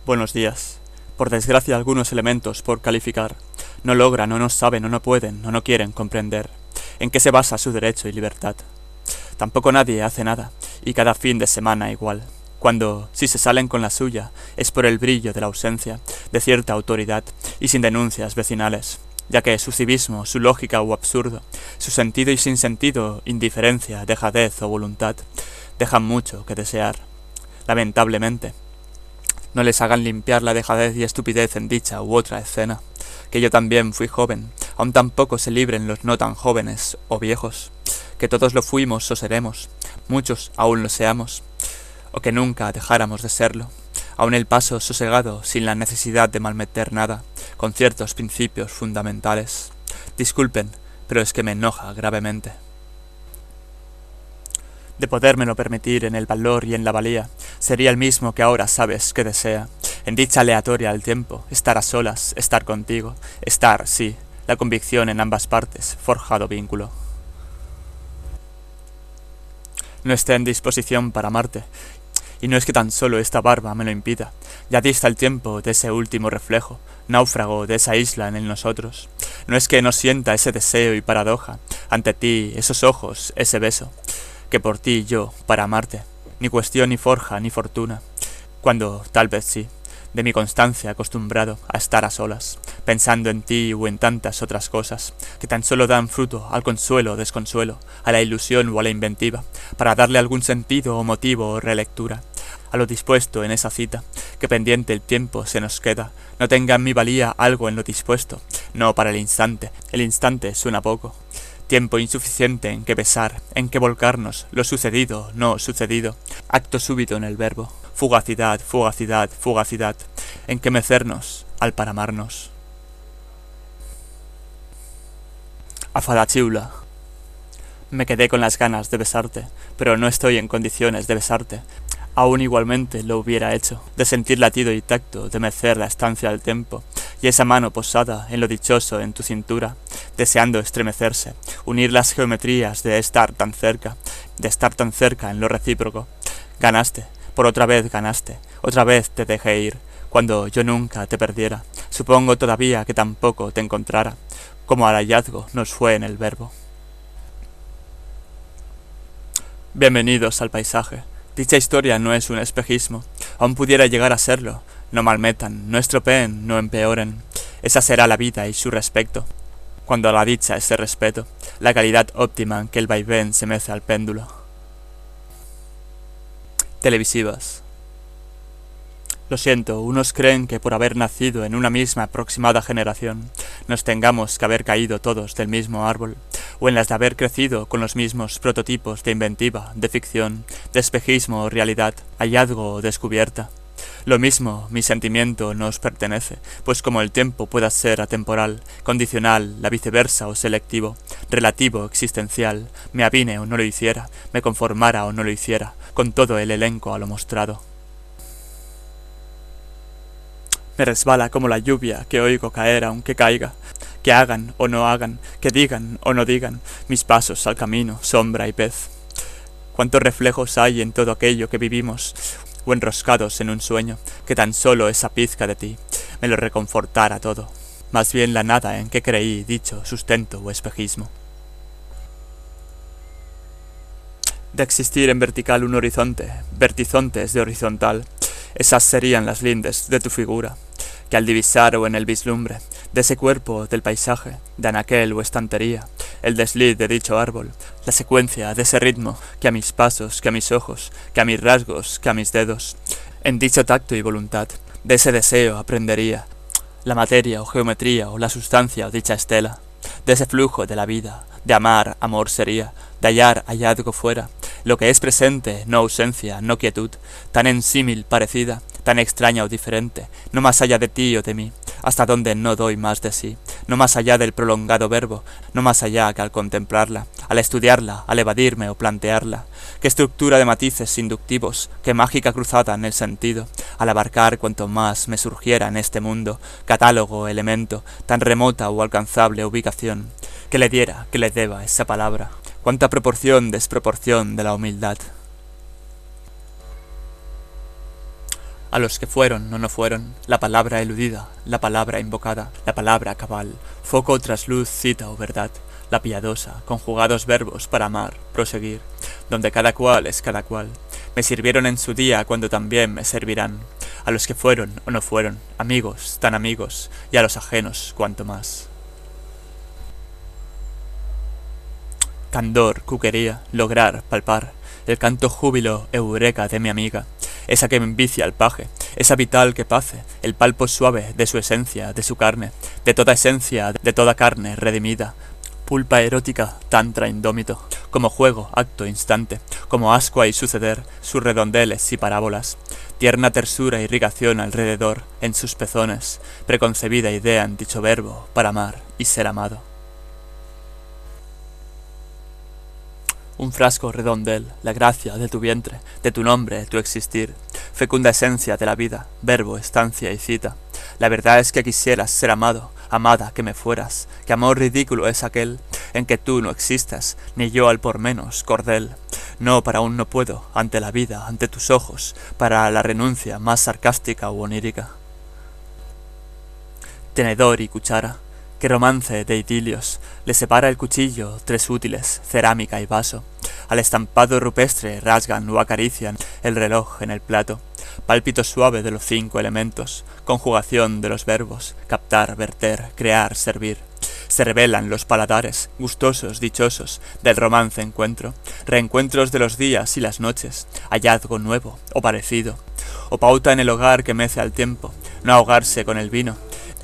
Buenos días. Por desgracia, algunos elementos, por calificar, no logran o no saben o no pueden o no quieren comprender en qué se basa su derecho y libertad. Tampoco nadie hace nada, y cada fin de semana igual, cuando, si se salen con la suya, es por el brillo de la ausencia de cierta autoridad y sin denuncias vecinales, ya que su civismo, su lógica o absurdo, su sentido y sinsentido, indiferencia, dejadez o voluntad, dejan mucho que desear. Lamentablemente, no les hagan limpiar la dejadez y estupidez en dicha u otra escena, que yo también fui joven, aun tampoco se libren los no tan jóvenes o viejos, que todos lo fuimos o seremos, muchos aún lo seamos, o que nunca dejáramos de serlo, aun el paso sosegado sin la necesidad de malmeter nada, con ciertos principios fundamentales. Disculpen, pero es que me enoja gravemente. De podérmelo permitir en el valor y en la valía, sería el mismo que ahora sabes que desea, en dicha aleatoria al tiempo, estar a solas, estar contigo, estar, sí, la convicción en ambas partes, forjado vínculo. No esté en disposición para amarte, y no es que tan solo esta barba me lo impida, ya dista el tiempo de ese último reflejo, náufrago de esa isla en el nosotros. No es que no sienta ese deseo y paradoja, ante ti, esos ojos, ese beso, que por ti yo, para amarte, ni cuestión ni forja ni fortuna, cuando tal vez sí, de mi constancia acostumbrado a estar a solas, pensando en ti o en tantas otras cosas, que tan solo dan fruto al consuelo o desconsuelo, a la ilusión o a la inventiva, para darle algún sentido o motivo o relectura, a lo dispuesto en esa cita, que pendiente el tiempo se nos queda, no tenga en mi valía algo en lo dispuesto, no para el instante suena poco, tiempo insuficiente en que besar, en que volcarnos, lo sucedido, no sucedido, acto súbito en el verbo, fugacidad, fugacidad, fugacidad, en que mecernos, al para amarnos. Afadachiula. Me quedé con las ganas de besarte, pero no estoy en condiciones de besarte. Aún igualmente lo hubiera hecho, de sentir latido y tacto, de mecer la estancia del tiempo, y esa mano posada en lo dichoso en tu cintura, deseando estremecerse, unir las geometrías de estar tan cerca en lo recíproco. Ganaste, por otra vez ganaste, otra vez te dejé ir, cuando yo nunca te perdiera, supongo todavía que tampoco te encontrara, como al hallazgo nos fue en el verbo. Bienvenidos al paisaje. Dicha historia no es un espejismo, aún pudiera llegar a serlo. No malmetan, no estropeen, no empeoren. Esa será la vida y su respecto. Cuando a la dicha ese respeto, la calidad óptima en que el vaivén se mece al péndulo. Televisivas. Lo siento, unos creen que por haber nacido en una misma aproximada generación, nos tengamos que haber caído todos del mismo árbol, o en las de haber crecido con los mismos prototipos de inventiva, de ficción, de espejismo o realidad, hallazgo o descubierta. Lo mismo, mi sentimiento no os pertenece, pues como el tiempo pueda ser atemporal, condicional, la viceversa o selectivo, relativo, existencial, me avine o no lo hiciera, me conformara o no lo hiciera, con todo el elenco a lo mostrado. Me resbala como la lluvia que oigo caer aunque caiga, que hagan o no hagan, que digan o no digan, mis pasos al camino, sombra y pez. Cuántos reflejos hay en todo aquello que vivimos, o enroscados en un sueño, que tan solo esa pizca de ti me lo reconfortara todo, más bien la nada en que creí dicho sustento o espejismo. De existir en vertical un horizonte, vertizontes de horizontal, esas serían las lindes de tu figura, que al divisar o en el vislumbre de ese cuerpo del paisaje, de anaquel o estantería, el desliz de dicho árbol, la secuencia de ese ritmo que a mis pasos, que a mis ojos, que a mis rasgos, que a mis dedos, en dicho tacto y voluntad, de ese deseo aprendería la materia o geometría o la sustancia o dicha estela, de ese flujo de la vida, de amar, amor sería, de hallar, hallazgo fuera, lo que es presente, no ausencia, no quietud, tan en símil parecida, tan extraña o diferente, no más allá de ti o de mí, hasta donde no doy más de sí, no más allá del prolongado verbo, no más allá que al contemplarla, al estudiarla, al evadirme o plantearla, qué estructura de matices inductivos, qué mágica cruzada en el sentido, al abarcar cuanto más me surgiera en este mundo, catálogo, elemento, tan remota o alcanzable ubicación, que le diera, que le deba esa palabra, cuánta proporción, desproporción de la humildad. A los que fueron o no fueron, la palabra eludida, la palabra invocada, la palabra cabal, foco tras luz, cita o verdad, la piadosa, conjugados verbos para amar, proseguir, donde cada cual es cada cual, me sirvieron en su día cuando también me servirán, a los que fueron o no fueron, amigos, tan amigos, y a los ajenos cuanto más. Candor, cuquería, lograr, palpar, el canto júbilo, eureka de mi amiga, esa que me envicia al paje, esa vital que pace, el palpo suave de su esencia, de su carne, de toda esencia, de toda carne redimida, pulpa erótica, tantra indómito, como juego, acto, instante, como ascua y suceder, sus redondeles y parábolas, tierna tersura, irrigación alrededor, en sus pezones, preconcebida idea en dicho verbo, para amar y ser amado. Un frasco redondel, la gracia de tu vientre, de tu nombre, tu existir, fecunda esencia de la vida, verbo, estancia y cita. La verdad es que quisieras ser amado, amada que me fueras, que amor ridículo es aquel en que tú no existas, ni yo al por menos, cordel. No, para un no puedo, ante la vida, ante tus ojos, para la renuncia más sarcástica u onírica. Tenedor y cuchara, qué romance de idilios, le separa el cuchillo, tres útiles, cerámica y vaso. Al estampado rupestre rasgan o acarician el reloj en el plato, pálpito suave de los 5 elementos, conjugación de los verbos, captar, verter, crear, servir. Se revelan los paladares, gustosos, dichosos, del romance encuentro, reencuentros de los días y las noches, hallazgo nuevo o parecido, o pauta en el hogar que mece al tiempo, no ahogarse con el vino,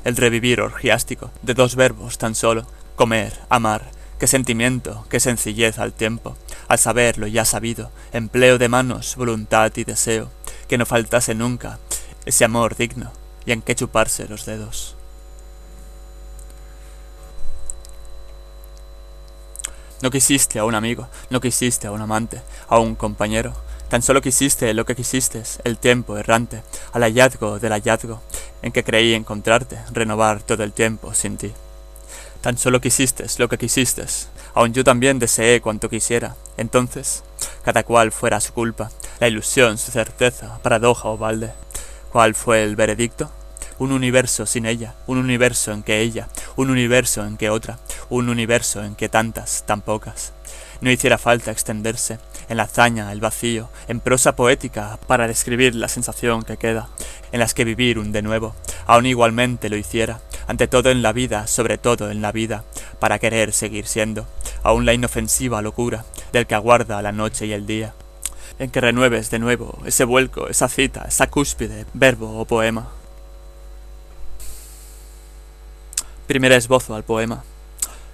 el revivir orgiástico, de 2 verbos tan solo, comer, amar, qué sentimiento, qué sencillez al tiempo, al saber lo ya sabido, empleo de manos, voluntad y deseo, que no faltase nunca ese amor digno, y en qué chuparse los dedos. No quisiste a un amigo, no quisiste a un amante, a un compañero, tan solo quisiste lo que quisiste, el tiempo errante, al hallazgo del hallazgo, en que creí encontrarte, renovar todo el tiempo sin ti. Tan solo quisiste lo que quisiste, aun yo también deseé cuanto quisiera, entonces, cada cual fuera su culpa, la ilusión, su certeza, paradoja o balde. ¿Cuál fue el veredicto? Un universo sin ella, un universo en que ella, un universo en que otra, un universo en que tantas, tan pocas. No hiciera falta extenderse, en la hazaña, el vacío, en prosa poética, para describir la sensación que queda, en las que vivir un de nuevo, aun igualmente lo hiciera, ante todo en la vida, sobre todo en la vida, para querer seguir siendo, aun la inofensiva locura, del que aguarda la noche y el día, en que renueves de nuevo ese vuelco, esa cita, esa cúspide, verbo o poema. Primer esbozo al poema,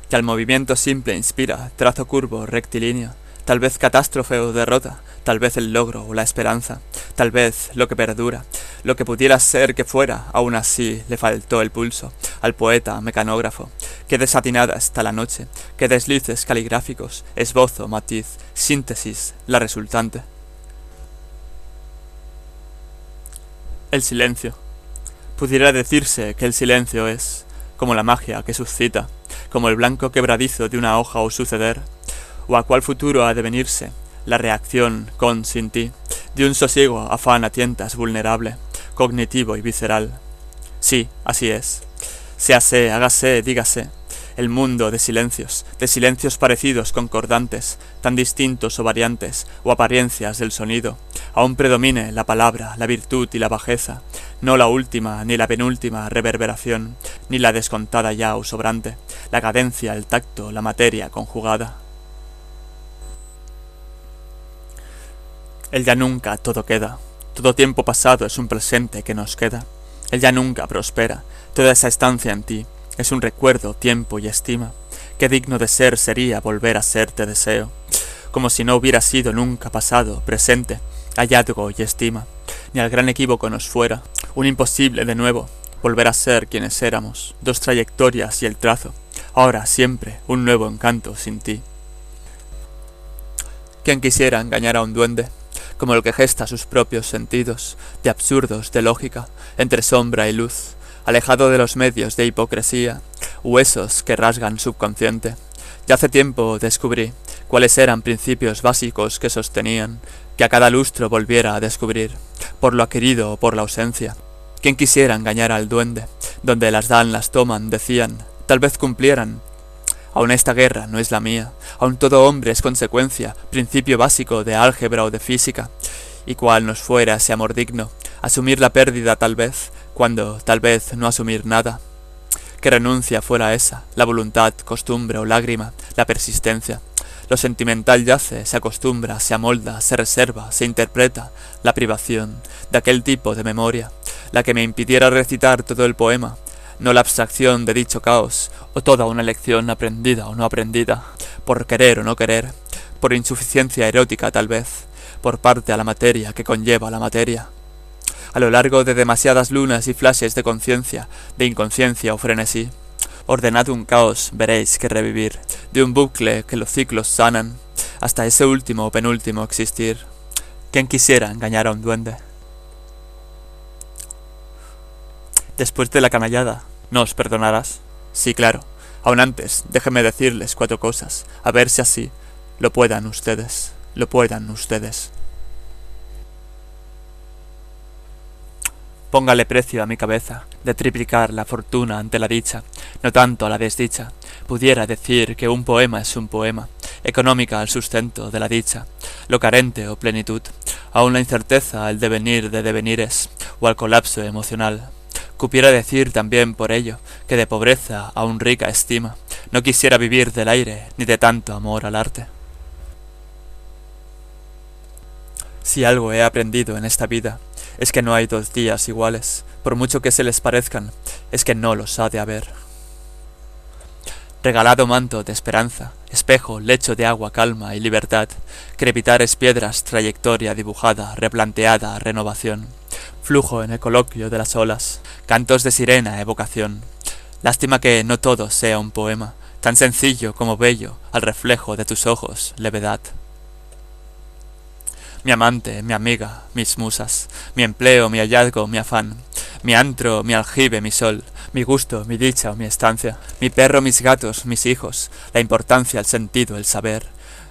que al movimiento simple inspira, trazo curvo, rectilíneo, tal vez catástrofe o derrota, tal vez el logro o la esperanza, tal vez lo que perdura, lo que pudiera ser que fuera, aún así le faltó el pulso, al poeta mecanógrafo, qué desatinada está la noche, qué deslices caligráficos, esbozo, matiz, síntesis, la resultante. El silencio. Pudiera decirse que el silencio es como la magia que suscita, como el blanco quebradizo de una hoja o suceder, o a cuál futuro ha de venirse, la reacción con sin ti, de un sosiego afán a tientas vulnerable, cognitivo y visceral. Sí, así es. Séase, hágase, dígase, el mundo de silencios parecidos concordantes, tan distintos o variantes, o apariencias del sonido, aún predomine la palabra, la virtud y la bajeza, no la última ni la penúltima reverberación, ni la descontada ya o sobrante, la cadencia, el tacto, la materia conjugada. El ya nunca todo queda, todo tiempo pasado es un presente que nos queda, el ya nunca prospera, toda esa estancia en ti, es un recuerdo, tiempo y estima, qué digno de ser sería volver a ser te deseo, como si no hubiera sido nunca pasado, presente, hallazgo y estima, ni al gran equívoco nos fuera, un imposible de nuevo, volver a ser quienes éramos, 2 trayectorias y el trazo, ahora siempre un nuevo encanto sin ti. Quien quisiera engañar a un duende, como el que gesta sus propios sentidos, de absurdos, de lógica, entre sombra y luz, alejado de los medios de hipocresía, huesos que rasgan subconsciente. Ya hace tiempo descubrí cuáles eran principios básicos que sostenían que a cada lustro volviera a descubrir, por lo adquirido o por la ausencia. Quien quisiera engañar al duende, donde las dan las toman, decían, tal vez cumplieran. Aun esta guerra no es la mía, aun todo hombre es consecuencia, principio básico de álgebra o de física, y cual nos fuera ese amor digno, asumir la pérdida tal vez, cuando tal vez no asumir nada. Que renuncia fuera esa, la voluntad, costumbre o lágrima, la persistencia. Lo sentimental yace, se acostumbra, se amolda, se reserva, se interpreta, la privación de aquel tipo de memoria, la que me impidiera recitar todo el poema, no la abstracción de dicho caos, o toda una lección aprendida o no aprendida, por querer o no querer, por insuficiencia erótica tal vez, por parte a la materia que conlleva la materia. A lo largo de demasiadas lunas y flashes de conciencia, de inconsciencia o frenesí, ordenad un caos, veréis que revivir, de un bucle que los ciclos sanan, hasta ese último o penúltimo existir. ¿Quién quisiera engañar a un duende? Después de la canallada, ¿no os perdonarás? Sí, claro. Aún antes, déjenme decirles 4 cosas, a ver si así lo puedan ustedes. Póngale precio a mi cabeza, de triplicar la fortuna ante la dicha, no tanto a la desdicha. Pudiera decir que un poema es un poema, económica al sustento de la dicha, lo carente o plenitud, aun la incerteza al devenir de devenires, o al colapso emocional. Cupiera decir también por ello, que de pobreza aun rica estima, no quisiera vivir del aire, ni de tanto amor al arte. Si algo he aprendido en esta vida, es que no hay 2 días iguales, por mucho que se les parezcan, es que no los ha de haber. Regalado manto de esperanza, espejo, lecho de agua, calma y libertad, crepitares piedras, trayectoria dibujada, replanteada, renovación, flujo en el coloquio de las olas, cantos de sirena, evocación. Lástima que no todo sea un poema, tan sencillo como bello, al reflejo de tus ojos, levedad. Mi amante, mi amiga, mis musas, mi empleo, mi hallazgo, mi afán, mi antro, mi aljibe, mi sol, mi gusto, mi dicha o mi estancia, mi perro, mis gatos, mis hijos, la importancia, el sentido, el saber,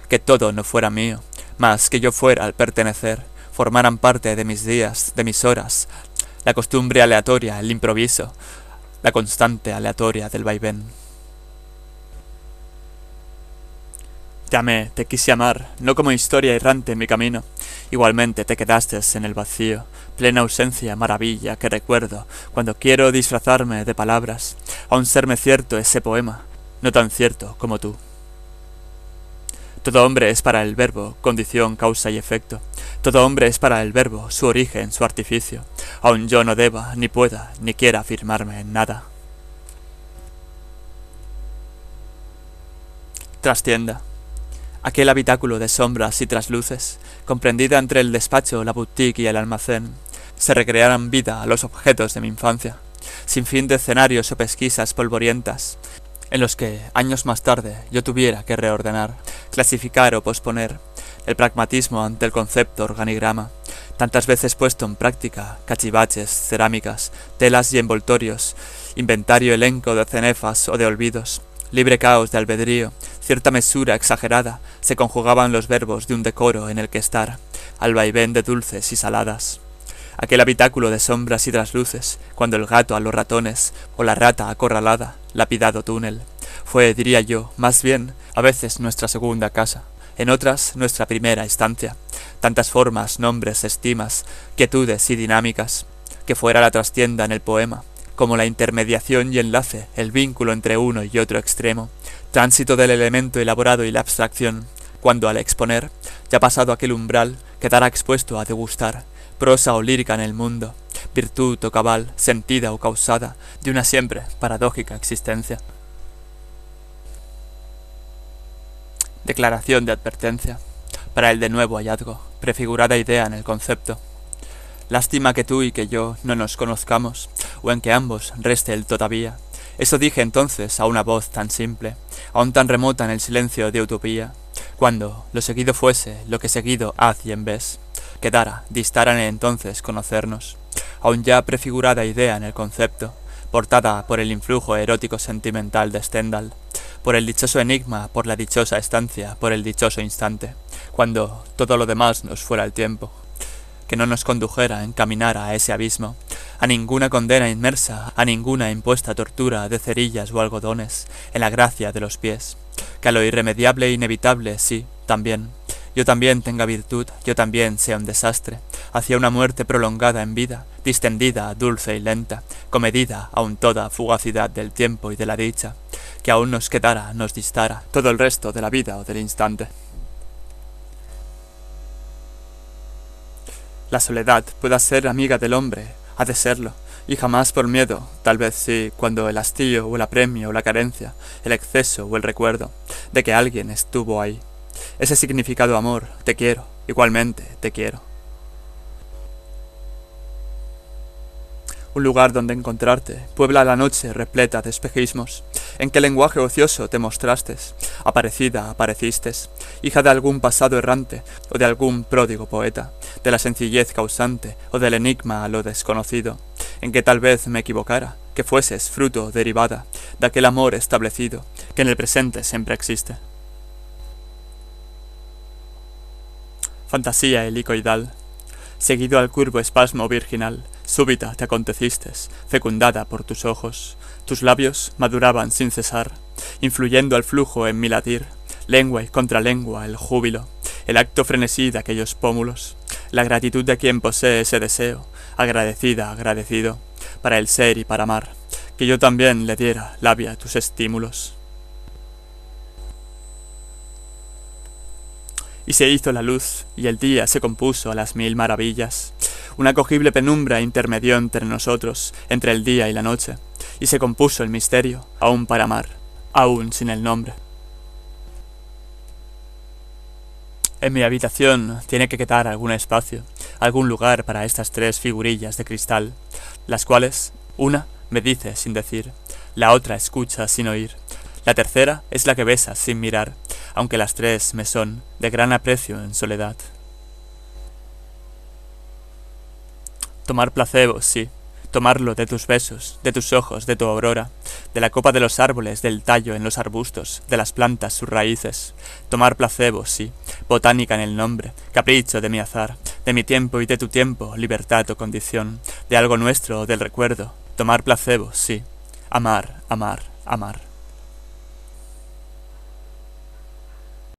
que todo no fuera mío, mas que yo fuera al pertenecer, formaran parte de mis días, de mis horas, la costumbre aleatoria, el improviso, la constante aleatoria del vaivén. Te amé, te quise amar, no como historia errante en mi camino. Igualmente te quedaste en el vacío, plena ausencia, maravilla que recuerdo cuando quiero disfrazarme de palabras, aun serme cierto ese poema, no tan cierto como tú. Todo hombre es para el verbo, condición, causa y efecto. Todo hombre es para el verbo, su origen, su artificio. Aun yo no deba, ni pueda, ni quiera afirmarme en nada. Trastienda. Aquel habitáculo de sombras y trasluces, comprendida entre el despacho, la boutique y el almacén, se recrearan vida a los objetos de mi infancia, sin fin de escenarios o pesquisas polvorientas, en los que, años más tarde, yo tuviera que reordenar, clasificar o posponer el pragmatismo ante el concepto organigrama, tantas veces puesto en práctica, cachivaches, cerámicas, telas y envoltorios, inventario elenco de cenefas o de olvidos, libre caos de albedrío, cierta mesura exagerada, se conjugaban los verbos de un decoro en el que estar, al vaivén de dulces y saladas. Aquel habitáculo de sombras y trasluces, cuando el gato a los ratones, o la rata acorralada, lapidado túnel, fue, diría yo, más bien, a veces nuestra segunda casa, en otras nuestra primera estancia, tantas formas, nombres, estimas, quietudes y dinámicas, que fuera la trastienda en el poema, como la intermediación y enlace, el vínculo entre uno y otro extremo, tránsito del elemento elaborado y la abstracción, cuando al exponer, ya pasado aquel umbral, quedara expuesto a degustar, prosa o lírica en el mundo, virtud o cabal, sentida o causada, de una siempre paradójica existencia. Declaración de advertencia, para el de nuevo hallazgo, prefigurada idea en el concepto. Lástima que tú y que yo no nos conozcamos, o en que ambos reste el todavía. Eso dije entonces a una voz tan simple, aún tan remota en el silencio de utopía, cuando lo seguido fuese lo que seguido haz y en vez, quedara, distaran entonces conocernos, aún ya prefigurada idea en el concepto, portada por el influjo erótico sentimental de Stendhal, por el dichoso enigma, por la dichosa estancia, por el dichoso instante, cuando todo lo demás nos fuera el tiempo, que no nos condujera, encaminara a ese abismo, a ninguna condena inmersa, a ninguna impuesta tortura de cerillas o algodones, en la gracia de los pies, que a lo irremediable e inevitable, sí, también, yo también tenga virtud, yo también sea un desastre, hacia una muerte prolongada en vida, distendida, dulce y lenta, comedida aun toda fugacidad del tiempo y de la dicha, que aún nos quedara, nos distara, todo el resto de la vida o del instante. La soledad pueda ser amiga del hombre, ha de serlo, y jamás por miedo, tal vez sí, cuando el hastío o el apremio o la carencia, el exceso o el recuerdo, de que alguien estuvo ahí. Ese significado amor, te quiero, igualmente te quiero. Un lugar donde encontrarte, puebla la noche repleta de espejismos. ¿En qué lenguaje ocioso te mostraste? Aparecida, aparecistes, hija de algún pasado errante, o de algún pródigo poeta, de la sencillez causante, o del enigma a lo desconocido, en que tal vez me equivocara, que fueses fruto derivada de aquel amor establecido, que en el presente siempre existe. Fantasía helicoidal, seguido al curvo espasmo virginal, súbita te acontecistes, fecundada por tus ojos, tus labios maduraban sin cesar, influyendo al flujo en mi latir, lengua y contralengua el júbilo, el acto frenesí de aquellos pómulos, la gratitud de quien posee ese deseo, agradecida, agradecido, para el ser y para amar, que yo también le diera labia a tus estímulos. Y se hizo la luz, y el día se compuso a las 1000 maravillas. Una cogible penumbra intermedió entre nosotros, entre el día y la noche, y se compuso el misterio, aún para amar, aún sin el nombre. En mi habitación tiene que quedar algún espacio, algún lugar para estas 3 figurillas de cristal, las cuales, una me dice sin decir, la otra escucha sin oír, la tercera es la que besa sin mirar, aunque las 3 me son de gran aprecio en soledad. Tomar placebo, sí, tomarlo de tus besos, de tus ojos, de tu aurora, de la copa de los árboles, del tallo en los arbustos, de las plantas sus raíces. Tomar placebo, sí, botánica en el nombre, capricho de mi azar, de mi tiempo y de tu tiempo, libertad o condición, de algo nuestro o del recuerdo. Tomar placebo, sí, amar, amar, amar.